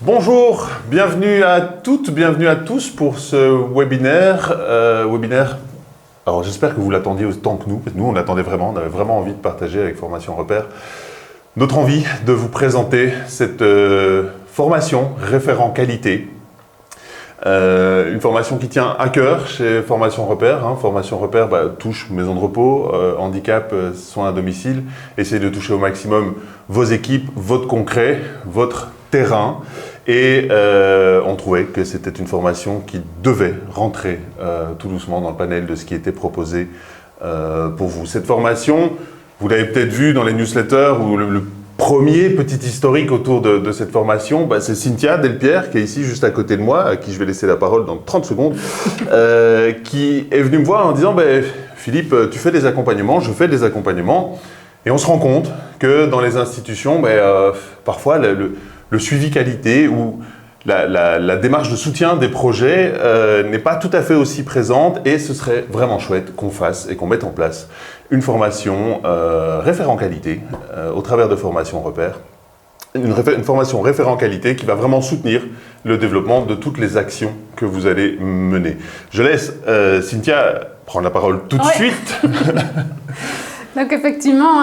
Bonjour, bienvenue à toutes, bienvenue à tous pour ce webinaire. Alors j'espère que vous l'attendiez autant que nous. Nous on l'attendait vraiment, on avait vraiment envie de partager avec Formation Repère notre envie de vous présenter cette formation référent qualité. Une formation qui tient à cœur chez Formation Repère. Formation Repère touche maison de repos, handicap, soins à domicile. Essayez de toucher au maximum vos équipes, votre concret, votre terrain. Et on trouvait que c'était une formation qui devait rentrer tout doucement dans le panel de ce qui était proposé pour vous. Cette formation, vous l'avez peut-être vu dans les newsletters où le premier petit historique autour de cette formation, c'est Cynthia Delpierre, qui est ici juste à côté de moi, à qui je vais laisser la parole dans 30 secondes, qui est venue me voir en disant Philippe, tu fais des accompagnements, je fais des accompagnements, et on se rend compte que dans les institutions, parfois le suivi qualité ou la démarche de soutien des projets n'est pas tout à fait aussi présente, et ce serait vraiment chouette qu'on fasse et qu'on mette en place une formation référent qualité au travers de Formation Repère. Une formation référent qualité qui va vraiment soutenir le développement de toutes les actions que vous allez mener. Je laisse Cynthia prendre la parole tout de suite. Donc effectivement,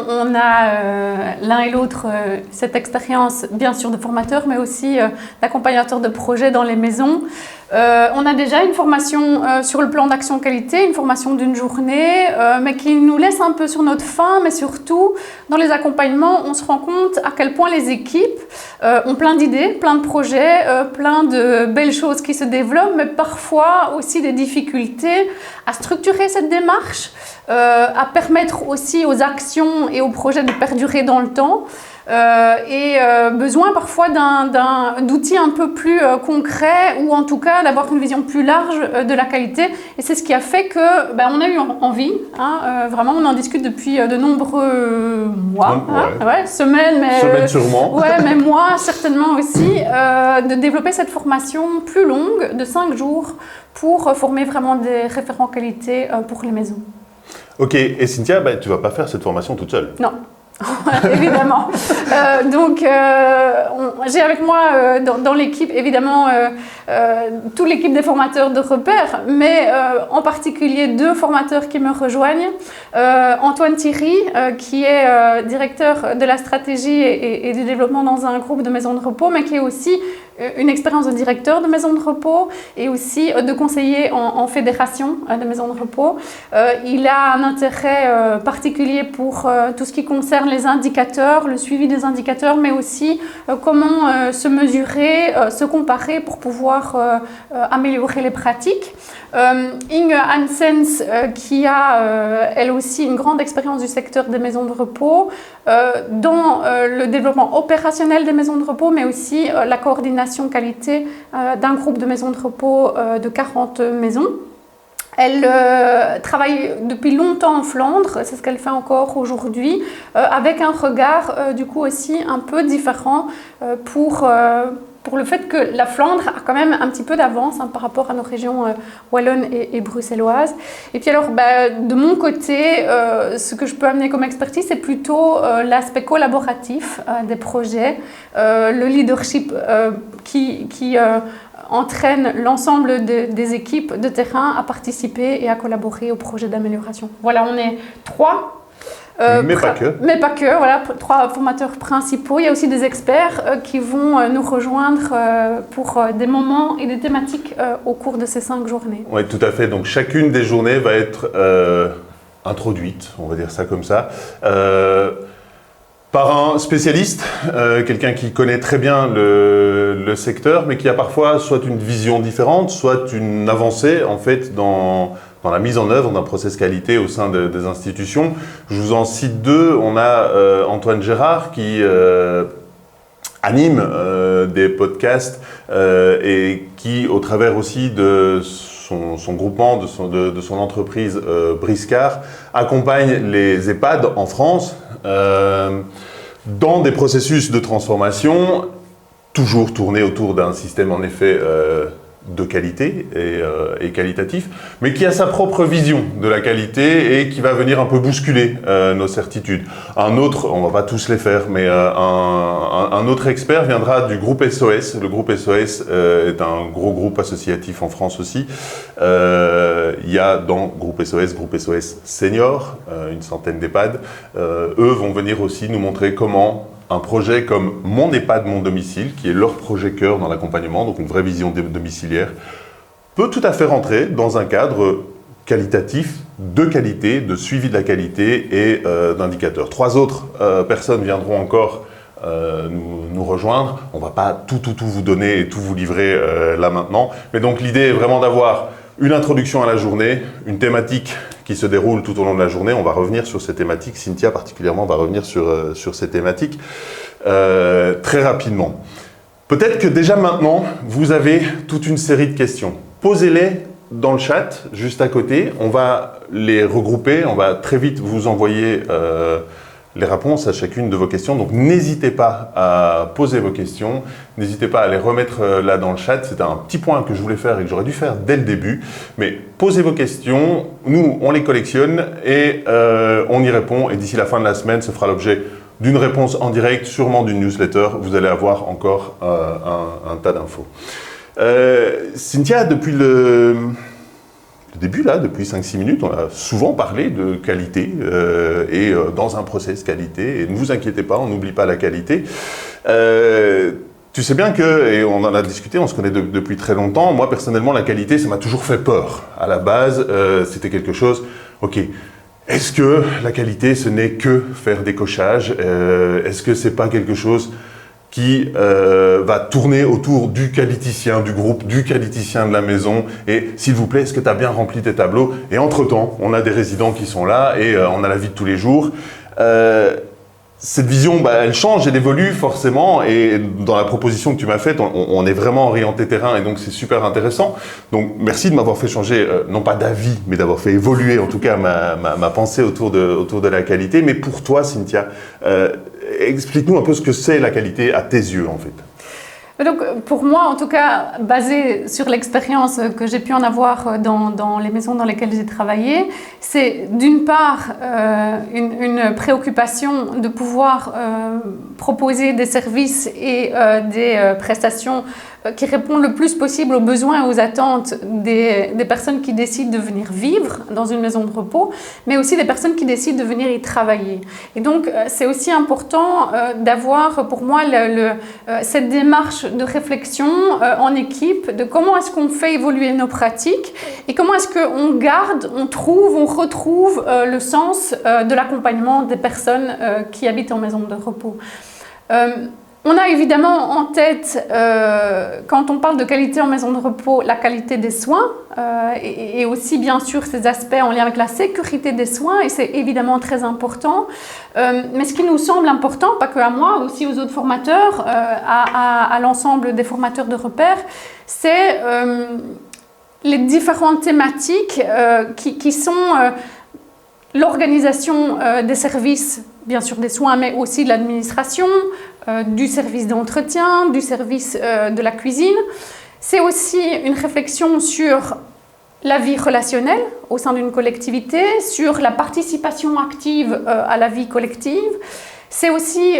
on a l'un et l'autre cette expérience, bien sûr, de formateur, mais aussi d'accompagnateur de projets dans les maisons. On a déjà une formation sur le plan d'action qualité, une formation d'une journée, mais qui nous laisse un peu sur notre faim, mais surtout, dans les accompagnements, on se rend compte à quel point les équipes ont plein d'idées, plein de projets, plein de belles choses qui se développent, mais parfois aussi des difficultés à structurer cette démarche, à permettre aussi aux actions et aux projets de perdurer dans le temps. Besoin parfois d'outils un peu plus concrets, ou en tout cas d'avoir une vision plus large de la qualité. Et c'est ce qui a fait que on a eu envie, vraiment on en discute depuis de nombreux mois, semaines sûrement. Mais mois certainement aussi, de développer cette formation plus longue de 5 jours pour former vraiment des référents qualité pour les maisons. Ok, et Cynthia, tu ne vas pas faire cette formation toute seule? Non. Évidemment. J'ai avec moi dans l'équipe, évidemment, toute l'équipe des formateurs de Repère, mais en particulier 2 formateurs qui me rejoignent. Antoine Thierry, qui est directeur de la stratégie et du développement dans un groupe de maisons de repos, mais qui est aussi une expérience de directeur de maison de repos et aussi de conseiller en fédération de maisons de repos. Il a un intérêt particulier pour tout ce qui concerne les indicateurs, le suivi des indicateurs, mais aussi comment se mesurer, se comparer pour pouvoir améliorer les pratiques. Inge Hansens, qui a elle aussi une grande expérience du secteur des maisons de repos, dans le développement opérationnel des maisons de repos, mais aussi la coordination qualité d'un groupe de maisons de repos de 40 maisons. Elle travaille depuis longtemps en Flandre, c'est ce qu'elle fait encore aujourd'hui, avec un regard du coup aussi un peu différent pour le fait que la Flandre a quand même un petit peu d'avance par rapport à nos régions wallonnes et bruxelloises. Et puis alors, de mon côté, ce que je peux amener comme expertise, c'est plutôt l'aspect collaboratif des projets, le leadership qui entraîne l'ensemble des équipes de terrain à participer et à collaborer au projet d'amélioration. Voilà, on est 3. Mais pas que. Voilà, 3 formateurs principaux. Il y a aussi des experts qui vont nous rejoindre pour des moments et des thématiques au cours de ces 5 journées. Oui, tout à fait. Donc chacune des journées va être introduite, on va dire ça comme ça, par un spécialiste, quelqu'un qui connaît très bien le secteur, mais qui a parfois soit une vision différente, soit une avancée en fait dans la mise en œuvre d'un process qualité au sein des institutions. Je vous en cite 2. On a Antoine Gérard qui anime des podcasts et qui, au travers aussi de son groupement, de son entreprise Briscard, accompagne les EHPAD en France dans des processus de transformation toujours tournés autour d'un système en effet de qualité et qualitatif, mais qui a sa propre vision de la qualité et qui va venir un peu bousculer nos certitudes. Un autre, on va pas tous les faire, mais un autre expert viendra du groupe SOS. Le groupe SOS est un gros groupe associatif en France aussi. Il y a dans groupe SOS Senior, une centaine d'EHPAD. Eux vont venir aussi nous montrer comment un projet comme Mon EHPAD, Mon Domicile, qui est leur projet cœur dans l'accompagnement, donc une vraie vision domiciliaire, peut tout à fait rentrer dans un cadre qualitatif, de qualité, de suivi de la qualité et d'indicateurs. 3 autres personnes viendront encore nous rejoindre. On ne va pas tout vous donner et tout vous livrer là maintenant, mais donc l'idée est vraiment d'avoir une introduction à la journée, une thématique qui se déroule tout au long de la journée. On va revenir sur ces thématiques. Cynthia, particulièrement, va revenir sur ces thématiques très rapidement. Peut-être que déjà maintenant, vous avez toute une série de questions. Posez-les dans le chat, juste à côté. On va les regrouper. On va très vite vous envoyer les réponses à chacune de vos questions. Donc, n'hésitez pas à poser vos questions. N'hésitez pas à les remettre là dans le chat. C'était un petit point que je voulais faire et que j'aurais dû faire dès le début. Mais posez vos questions. Nous, on les collectionne et on y répond. Et d'ici la fin de la semaine, ce fera l'objet d'une réponse en direct, sûrement d'une newsletter. Vous allez avoir encore un tas d'infos. Cynthia, depuis le début, là, depuis 5-6 minutes, on a souvent parlé de qualité et dans un process qualité. Et ne vous inquiétez pas, on n'oublie pas la qualité. Tu sais bien que, et on en a discuté, on se connaît depuis très longtemps, moi personnellement, la qualité, ça m'a toujours fait peur. À la base, c'était quelque chose, ok, est-ce que la qualité, ce n'est que faire des cochages? Est-ce que c'est pas quelque chose qui va tourner autour du qualiticien du groupe, du qualiticien de la maison, et s'il vous plaît, est-ce que tu as bien rempli tes tableaux? Et entre-temps, on a des résidents qui sont là, et on a la vie de tous les jours. Cette vision, elle change, elle évolue forcément, et dans la proposition que tu m'as faite, on est vraiment orienté terrain, et donc c'est super intéressant. Donc merci de m'avoir fait changer, non pas d'avis, mais d'avoir fait évoluer en tout cas ma pensée autour de la qualité. Mais pour toi, Cynthia, explique-nous un peu ce que c'est la qualité à tes yeux en fait. Donc, pour moi, en tout cas, basé sur l'expérience que j'ai pu en avoir dans les maisons dans lesquelles j'ai travaillé, c'est d'une part une préoccupation de pouvoir proposer des services et des prestations qui répondent le plus possible aux besoins et aux attentes des personnes qui décident de venir vivre dans une maison de repos, mais aussi des personnes qui décident de venir y travailler. Et donc, c'est aussi important d'avoir pour moi cette démarche de réflexion en équipe de comment est-ce qu'on fait évoluer nos pratiques et comment est-ce qu'on garde, on retrouve le sens de l'accompagnement des personnes qui habitent en maison de repos. On a évidemment en tête, quand on parle de qualité en maison de repos, la qualité des soins et aussi bien sûr ces aspects en lien avec la sécurité des soins, et c'est évidemment très important. Mais ce qui nous semble important, pas que à moi, aussi aux autres formateurs, à l'ensemble des formateurs de repères, c'est les différentes thématiques qui sont l'organisation des services, bien sûr des soins, mais aussi de l'administration, du service d'entretien, du service de la cuisine. C'est aussi une réflexion sur la vie relationnelle au sein d'une collectivité, sur la participation active à la vie collective. C'est aussi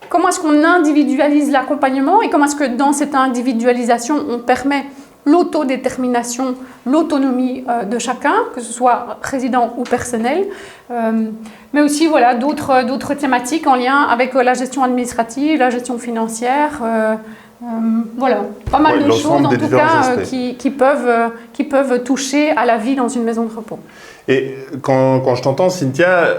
comment est-ce qu'on individualise l'accompagnement et comment est-ce que dans cette individualisation, on permet l'autodétermination, l'autonomie de chacun, que ce soit résident ou personnel, mais aussi voilà, d'autres thématiques en lien avec la gestion administrative, la gestion financière, voilà, pas mal de choses en tout cas qui peuvent toucher à la vie dans une maison de repos. Et quand je t'entends, Cynthia,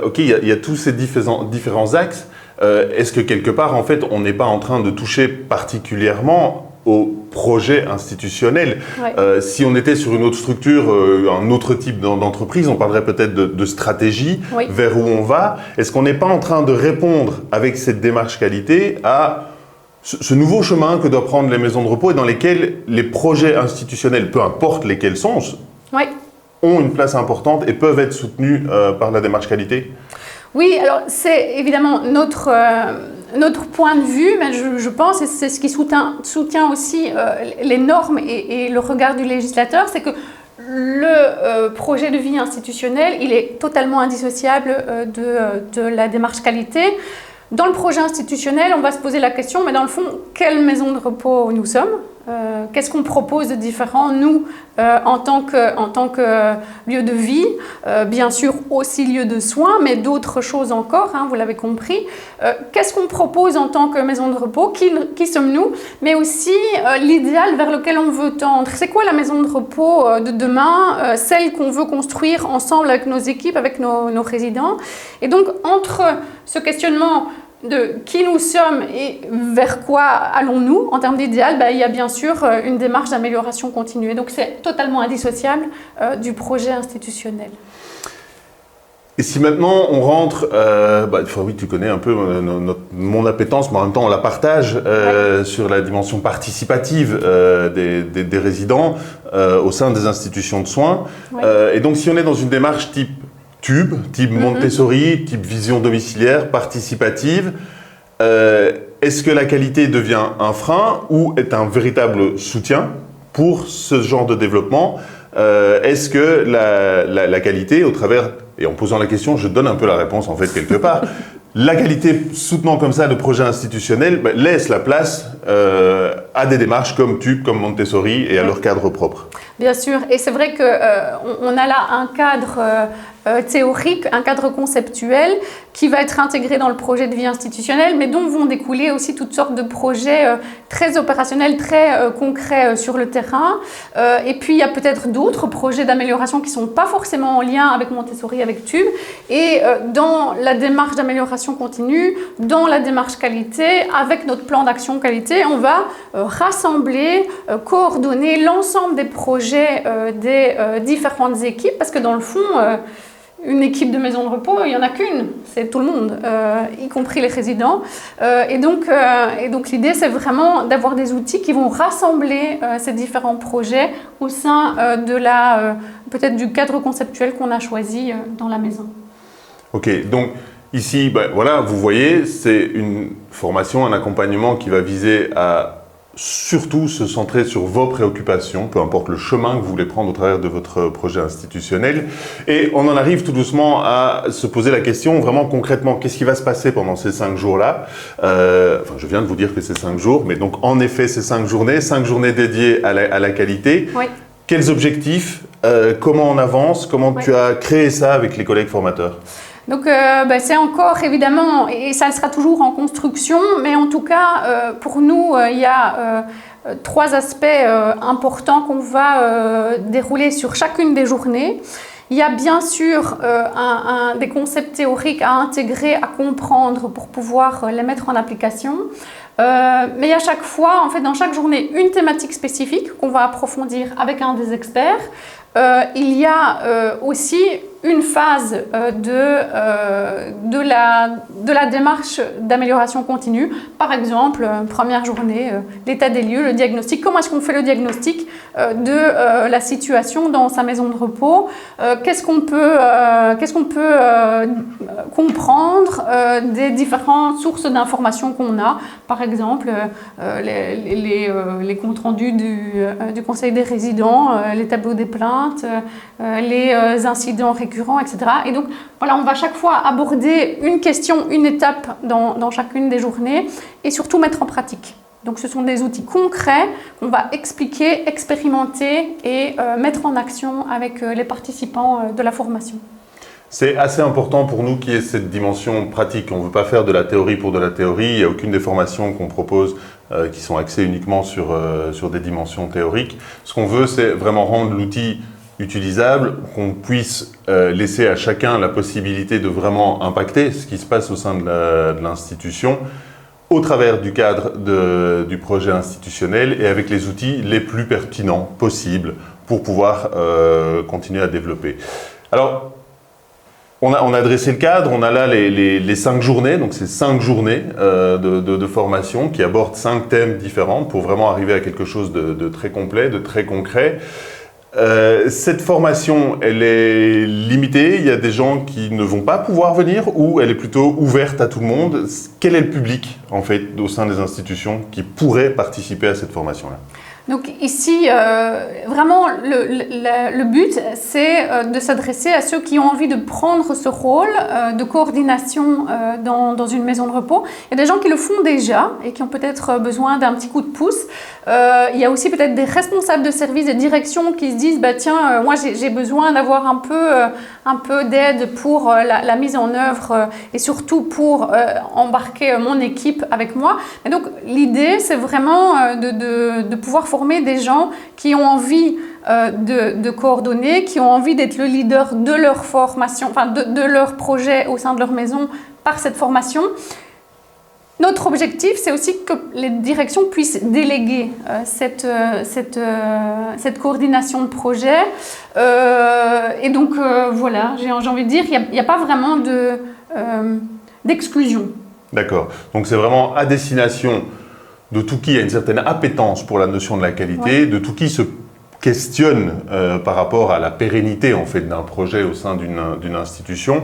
ok, il y a tous ces différents axes. Est-ce que quelque part, en fait, on n'est pas en train de toucher particulièrement au projet institutionnel? Ouais. Si on était sur une autre structure, un autre type d'entreprise, on parlerait peut-être de stratégie, oui, vers où on va. Est-ce qu'on n'est pas en train de répondre avec cette démarche qualité à ce nouveau chemin que doivent prendre les maisons de repos et dans lesquels les projets institutionnels, peu importe lesquels sont, oui, ont une place importante et peuvent être soutenus par la démarche qualité? Oui, alors c'est évidemment notre notre point de vue, mais je pense, et c'est ce qui soutient aussi les normes et le regard du législateur, c'est que le projet de vie institutionnelle, il est totalement indissociable de la démarche qualité. Dans le projet institutionnel, on va se poser la question, mais dans le fond, quelle maison de repos nous sommes ? Qu'est-ce qu'on propose de différent, nous, en tant que lieu de vie, bien sûr aussi lieu de soins, mais d'autres choses encore, hein, vous l'avez compris. Qu'est-ce qu'on propose en tant que maison de repos ? Qui sommes-nous ? Mais aussi l'idéal vers lequel on veut tendre. C'est quoi la maison de repos de demain, celle qu'on veut construire ensemble avec nos équipes, avec nos résidents ? Et donc, entre ce questionnement de qui nous sommes et vers quoi allons-nous en termes d'idéal, il y a bien sûr une démarche d'amélioration continue. Et donc c'est totalement indissociable du projet institutionnel. Et si maintenant on rentre, oui, tu connais un peu mon appétence, mais en même temps on la partage sur la dimension participative des résidents au sein des institutions de soins. Et donc si on est dans une démarche type Montessori, type vision domiciliaire, participative, est-ce que la qualité devient un frein ou est un véritable soutien pour ce genre de développement ? Est-ce que la qualité, au travers, et en posant la question, je donne un peu la réponse en fait quelque part, la qualité soutenant comme ça le projet institutionnel laisse la place à des démarches comme TUB, comme Montessori et à leur cadre propre. Bien sûr, et c'est vrai qu'on a là un cadre théorique, un cadre conceptuel qui va être intégré dans le projet de vie institutionnelle, mais dont vont découler aussi toutes sortes de projets très opérationnels, très concrets sur le terrain. Et puis, il y a peut-être d'autres projets d'amélioration qui ne sont pas forcément en lien avec Montessori, avec TUB. Et dans la démarche d'amélioration continue, dans la démarche qualité, avec notre plan d'action qualité, on va rassembler, coordonner l'ensemble des projets des différentes équipes, parce que dans le fond, une équipe de maison de repos, il n'y en a qu'une, c'est tout le monde, y compris les résidents. Et donc l'idée, c'est vraiment d'avoir des outils qui vont rassembler ces différents projets au sein peut-être du cadre conceptuel qu'on a choisi dans la maison. Ok, donc ici, voilà, vous voyez, c'est une formation, un accompagnement qui va viser à surtout se centrer sur vos préoccupations, peu importe le chemin que vous voulez prendre au travers de votre projet institutionnel. Et on en arrive tout doucement à se poser la question, vraiment concrètement, qu'est-ce qui va se passer pendant ces 5 jours-là ? Je viens de vous dire que c'est 5 jours, mais donc en effet, c'est 5 journées dédiées à la qualité. Oui. Quels objectifs ? Comment on avance ? Comment tu as créé ça avec les collègues formateurs ? Donc c'est encore évidemment, et ça sera toujours en construction, mais en tout cas pour nous il y a 3 aspects importants qu'on va dérouler sur chacune des journées. Il y a bien sûr des concepts théoriques à intégrer, à comprendre pour pouvoir les mettre en application. Mais il y a chaque fois, en fait, dans chaque journée, une thématique spécifique qu'on va approfondir avec un des experts. Il y a aussi une phase de la démarche d'amélioration continue. Par exemple, première journée, l'état des lieux, le diagnostic. Comment est-ce qu'on fait le diagnostic de la situation dans sa maison de repos ? Qu'est-ce qu'on peut comprendre des différentes sources d'informations qu'on a ? Par exemple, les comptes rendus du conseil des résidents, les tableaux des plaintes, les incidents récurrents, etc. Et donc, voilà, on va chaque fois aborder une question, une étape dans chacune des journées et surtout mettre en pratique. Donc, ce sont des outils concrets qu'on va expliquer, expérimenter et mettre en action avec les participants de la formation. C'est assez important pour nous qu'il y ait cette dimension pratique. On ne veut pas faire de la théorie pour de la théorie. Il n'y a aucune des formations qu'on propose qui sont axées uniquement sur des dimensions théoriques. Ce qu'on veut, c'est vraiment rendre l'outil utilisable, qu'on puisse laisser à chacun la possibilité de vraiment impacter ce qui se passe au sein de l'institution au travers du cadre du projet institutionnel et avec les outils les plus pertinents possibles pour pouvoir continuer à développer. Alors, on a dressé le cadre, on a là les 5 journées, donc c'est 5 journées de formation qui abordent 5 thèmes différents pour vraiment arriver à quelque chose de très complet, de très concret. Cette formation, elle est limitée, il y a des gens qui ne vont pas pouvoir venir ou elle est plutôt ouverte à tout le monde? Quel est le public, en fait, au sein des institutions qui pourrait participer à cette formation-là? Donc ici, vraiment, le but, c'est de s'adresser à ceux qui ont envie de prendre ce rôle de coordination dans une maison de repos. Il y a des gens qui le font déjà et qui ont peut-être besoin d'un petit coup de pouce. Il y a aussi peut-être des responsables de services, des directions qui se disent bah, « Tiens, moi j'ai besoin d'avoir un peu d'aide pour la mise en œuvre et surtout pour embarquer mon équipe avec moi. » Et donc l'idée, c'est vraiment de pouvoir former des gens qui ont envie de coordonner, qui ont envie d'être le leader de leur formation, enfin de leur projet au sein de leur maison par cette formation. Notre objectif, c'est aussi que les directions puissent déléguer cette coordination de projet. Et donc, voilà, j'ai envie de dire, il n'y a pas vraiment d'exclusion. D'accord. Donc, c'est vraiment à destination de tout qui a une certaine appétence pour la notion de la qualité, ouais. De tout qui se questionne par rapport à la pérennité en fait, d'un projet au sein d'une institution.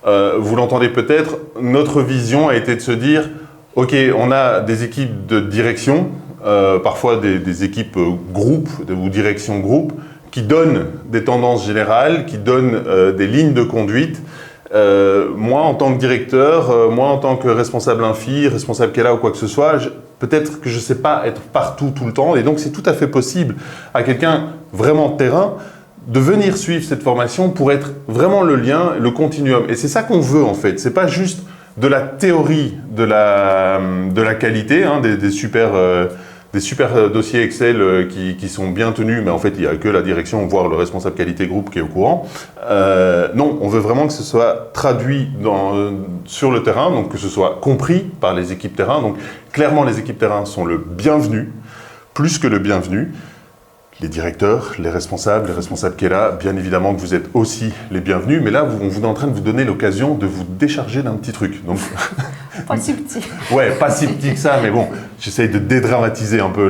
Vous l'entendez peut-être, notre vision a été de se dire ok, on a des équipes de direction, parfois des équipes groupes ou direction groupe, qui donnent des tendances générales, qui donnent des lignes de conduite. Moi, en tant que directeur, moi, en tant que responsable Infi, responsable Kela ou quoi que ce soit, peut-être que je ne sais pas être partout tout le temps. Et donc, c'est tout à fait possible à quelqu'un vraiment de terrain de venir suivre cette formation pour être vraiment le lien, le continuum. Et c'est ça qu'on veut, en fait. Ce n'est pas juste de la théorie de la qualité, hein, des super dossiers Excel qui sont bien tenus, mais en fait, il n'y a que la direction, voire le responsable qualité groupe qui est au courant. Non, on veut vraiment que ce soit traduit sur le terrain, donc que ce soit compris par les équipes terrain. Donc, clairement, les équipes terrain sont le bienvenu, plus que le bienvenu. Les directeurs, les responsables qui est là, bien évidemment que vous êtes aussi les bienvenus, mais là, on est en train de vous donner l'occasion de vous décharger d'un petit truc. Donc, pas si petit. Ouais, pas si petit que ça, mais bon, j'essaye de dédramatiser un peu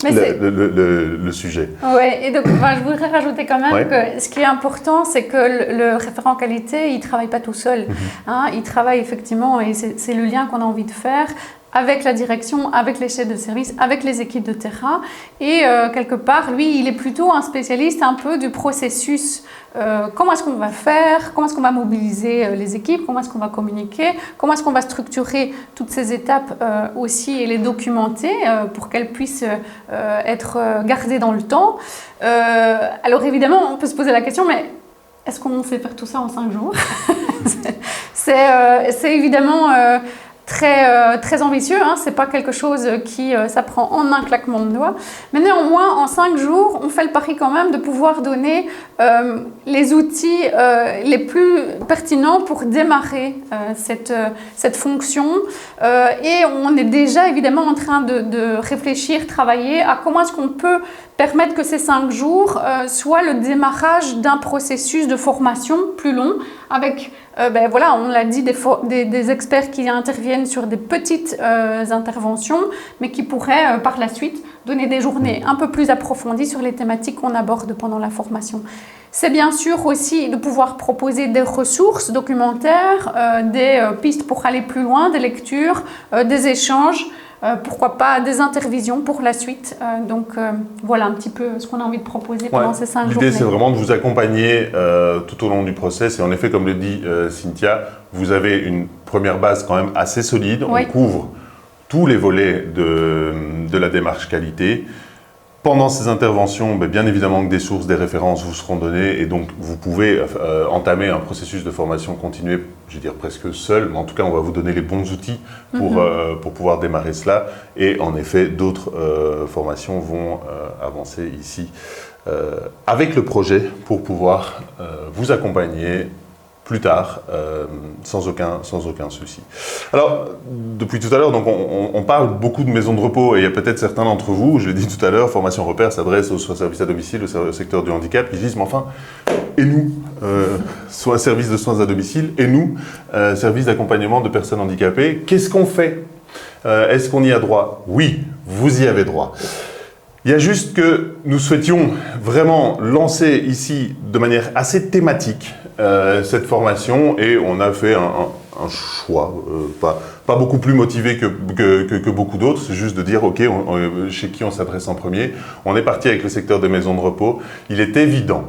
le sujet. Oui, et donc je voudrais rajouter quand même que ce qui est important, c'est que le référent qualité, il ne travaille pas tout seul. Hein, il travaille effectivement, et c'est le lien qu'on a envie de faire, avec la direction, avec les chefs de service, avec les équipes de terrain. Et quelque part, lui, il est plutôt un spécialiste un peu du processus. Comment est-ce qu'on va faire? Comment est-ce qu'on va mobiliser les équipes? Comment est-ce qu'on va communiquer? Comment est-ce qu'on va structurer toutes ces étapes aussi et les documenter pour qu'elles puissent être gardées dans le temps? Alors évidemment, on peut se poser la question, mais est-ce qu'on sait faire tout ça en 5 jours? C'est évidemment... très ambitieux, hein. C'est pas quelque chose qui s'apprend en un claquement de doigts, mais néanmoins en 5 jours on fait le pari quand même de pouvoir donner les outils les plus pertinents pour démarrer cette fonction et on est déjà évidemment en train de réfléchir, travailler à comment est-ce qu'on peut permettre que ces 5 jours soient le démarrage d'un processus de formation plus long avec voilà, on l'a dit, des experts qui interviennent sur des petites interventions, mais qui pourraient par la suite donner des journées un peu plus approfondies sur les thématiques qu'on aborde pendant la formation. C'est bien sûr aussi de pouvoir proposer des ressources documentaires, des pistes pour aller plus loin, des lectures, des échanges, pourquoi pas des intervisions pour la suite. Donc voilà un petit peu ce qu'on a envie de proposer pendant ces 5 jours. L'idée, c'est vraiment de vous accompagner tout au long du process. Et en effet, comme le dit Cynthia, vous avez une première base quand même assez solide. Oui. On couvre tous les volets de la démarche qualité. Pendant ces interventions, bien évidemment que des sources, des références vous seront données et donc vous pouvez entamer un processus de formation continue, je vais dire presque seul, mais en tout cas on va vous donner les bons outils pour pouvoir démarrer cela et en effet d'autres formations vont avancer ici avec le projet pour pouvoir vous accompagner plus tard, sans aucun souci. Alors, depuis tout à l'heure, donc on parle beaucoup de maisons de repos et il y a peut-être certains d'entre vous, je l'ai dit tout à l'heure, Formation Repère s'adresse aux services à domicile, au secteur du handicap, qui disent, mais enfin, et nous, soit service de soins à domicile, et nous, service d'accompagnement de personnes handicapées, qu'est-ce qu'on fait? Est-ce qu'on y a droit? Oui, vous y avez droit. Il y a juste que nous souhaitions vraiment lancer ici de manière assez thématique cette formation et on a fait un choix, pas beaucoup plus motivé que beaucoup d'autres, c'est juste de dire ok, chez qui on s'adresse en premier. On est parti avec le secteur des maisons de repos. Il est évident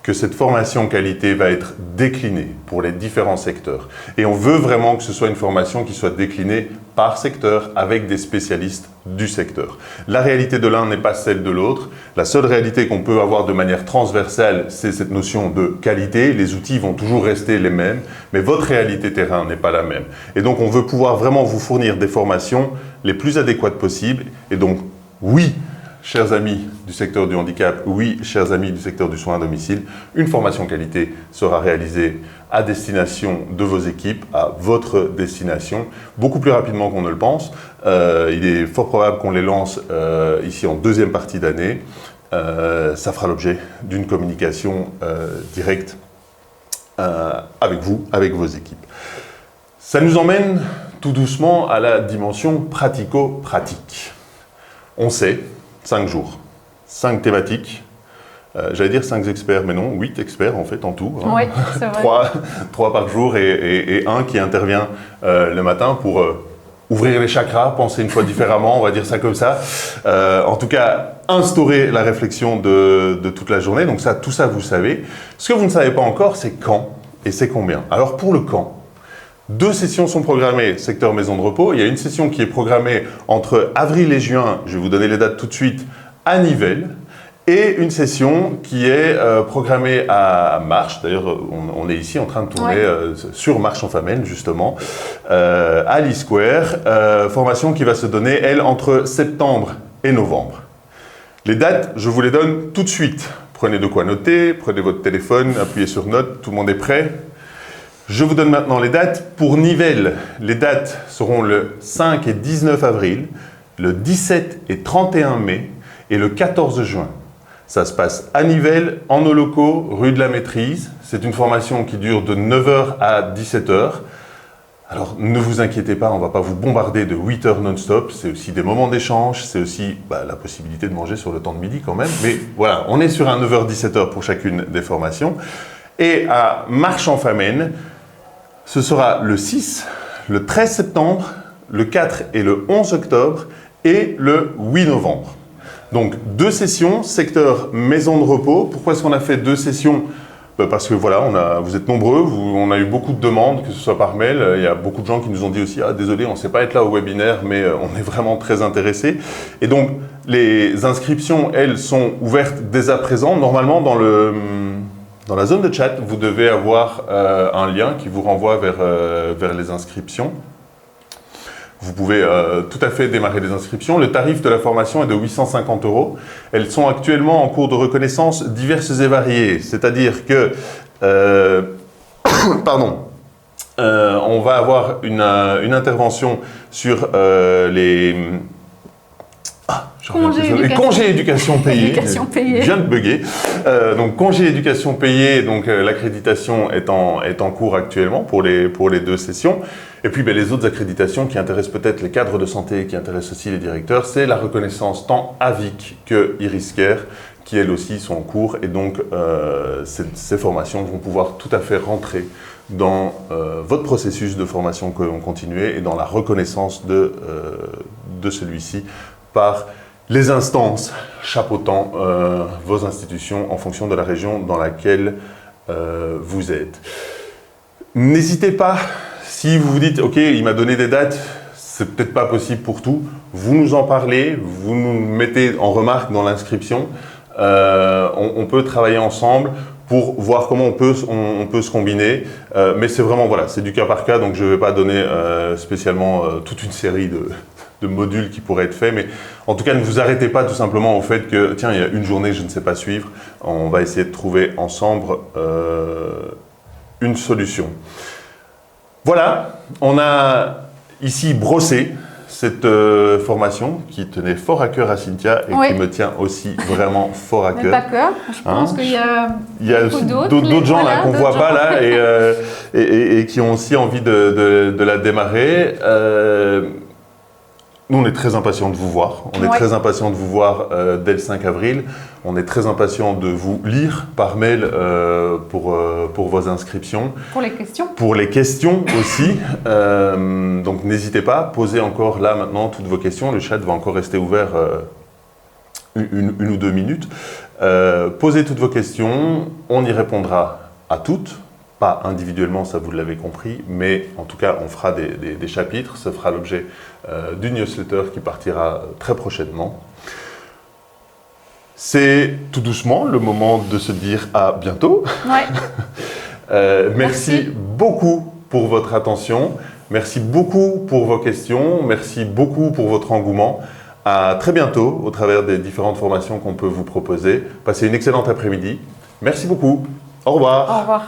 que cette formation qualité va être déclinée pour les différents secteurs. Et on veut vraiment que ce soit une formation qui soit déclinée par secteur avec des spécialistes du secteur. La réalité de l'un n'est pas celle de l'autre. La seule réalité qu'on peut avoir de manière transversale, c'est cette notion de qualité. Les outils vont toujours rester les mêmes, mais votre réalité terrain n'est pas la même. Et donc, on veut pouvoir vraiment vous fournir des formations les plus adéquates possibles. Et donc, oui, chers amis du secteur du handicap, oui, chers amis du secteur du soin à domicile, une formation qualité sera réalisée à destination de vos équipes, à votre destination, beaucoup plus rapidement qu'on ne le pense. Il est fort probable qu'on les lance ici en deuxième partie d'année. Ça fera l'objet d'une communication directe avec vous, avec vos équipes. Ça nous emmène tout doucement à la dimension pratico-pratique. On sait, 5 jours, 5 thématiques, j'allais dire 5 experts, mais non, 8 experts en fait en tout. Hein. Oui, c'est vrai. 3 par jour et un qui intervient le matin pour ouvrir les chakras, penser une fois différemment, on va dire ça comme ça. En tout cas, instaurer la réflexion de toute la journée. Donc ça, tout ça, vous savez. Ce que vous ne savez pas encore, c'est quand et c'est combien. Alors pour le quand, 2 sessions sont programmées, secteur maison de repos. Il y a une session qui est programmée entre avril et juin, je vais vous donner les dates tout de suite, à Nivelles. Et une session qui est programmée à Marche. D'ailleurs, on est ici en train de tourner sur Marche en Famenne, justement, à l'e-Square. Formation qui va se donner, elle, entre septembre et novembre. Les dates, je vous les donne tout de suite. Prenez de quoi noter, prenez votre téléphone, appuyez sur note, tout le monde est prêt. Je vous donne maintenant les dates. Pour Nivelles, les dates seront le 5 et 19 avril, le 17 et 31 mai et le 14 juin. Ça se passe à Nivelles, en nos locaux, rue de la Maîtrise. C'est une formation qui dure de 9h à 17h. Alors ne vous inquiétez pas, on ne va pas vous bombarder de 8 heures non-stop. C'est aussi des moments d'échange, c'est aussi la possibilité de manger sur le temps de midi quand même. Mais voilà, on est sur un 9h-17h pour chacune des formations. Et à Marche en Famenne, ce sera le 6, le 13 septembre, le 4 et le 11 octobre et le 8 novembre. Donc 2 sessions, secteur maison de repos. Pourquoi est-ce qu'on a fait 2 sessions ? Parce que voilà, vous êtes nombreux, on a eu beaucoup de demandes, que ce soit par mail. Il y a beaucoup de gens qui nous ont dit aussi « Ah, désolé, on ne sait pas être là au webinaire, mais on est vraiment très intéressés. » Et donc, les inscriptions, elles, sont ouvertes dès à présent. Normalement, dans la zone de chat, vous devez avoir un lien qui vous renvoie vers les inscriptions. Vous pouvez tout à fait démarrer les inscriptions. Le tarif de la formation est de 850 €. Elles sont actuellement en cours de reconnaissance diverses et variées. C'est-à-dire que, on va avoir une intervention sur les congés éducation payés. Je viens de bugger. Donc congés éducation payés, donc l'accréditation est en cours actuellement pour les 2 sessions. Et puis les autres accréditations qui intéressent peut-être les cadres de santé, qui intéressent aussi les directeurs, c'est la reconnaissance tant AVIC que Iriscare, qui elles aussi sont en cours. Et donc ces formations vont pouvoir tout à fait rentrer dans votre processus de formation continuée et dans la reconnaissance de celui-ci par les instances chapeautant vos institutions en fonction de la région dans laquelle vous êtes. N'hésitez pas, si vous vous dites « Ok, il m'a donné des dates, c'est peut-être pas possible pour tout », vous nous en parlez, vous nous mettez en remarque dans l'inscription. On peut travailler ensemble pour voir comment on peut se combiner. Mais c'est vraiment, voilà, c'est du cas par cas, donc je ne vais pas donner spécialement toute une série de modules qui pourraient être faits, mais en tout cas, ne vous arrêtez pas tout simplement au fait que, tiens, il y a une journée que je ne sais pas suivre, on va essayer de trouver ensemble une solution. Voilà, on a ici brossé cette formation qui tenait fort à cœur à Cynthia et qui me tient aussi vraiment fort à cœur. D'accord, je pense qu'il y a d'autres gens là qu'on ne voit pas là et qui ont aussi envie de la démarrer. Nous, on est très impatients de vous voir. On est très impatients de vous voir dès le 5 avril. On est très impatients de vous lire par mail pour vos inscriptions. Pour les questions. Pour les questions aussi. Donc, n'hésitez pas, posez encore là maintenant toutes vos questions. Le chat va encore rester ouvert une ou deux minutes. Posez toutes vos questions. On y répondra à toutes. Pas individuellement, ça vous l'avez compris, mais en tout cas, on fera des chapitres. Ce fera l'objet d'une newsletter qui partira très prochainement. C'est tout doucement le moment de se dire à bientôt. Ouais. Merci beaucoup pour votre attention. Merci beaucoup pour vos questions. Merci beaucoup pour votre engouement. À très bientôt au travers des différentes formations qu'on peut vous proposer. Passez une excellente après-midi. Merci beaucoup. Au revoir. Au revoir.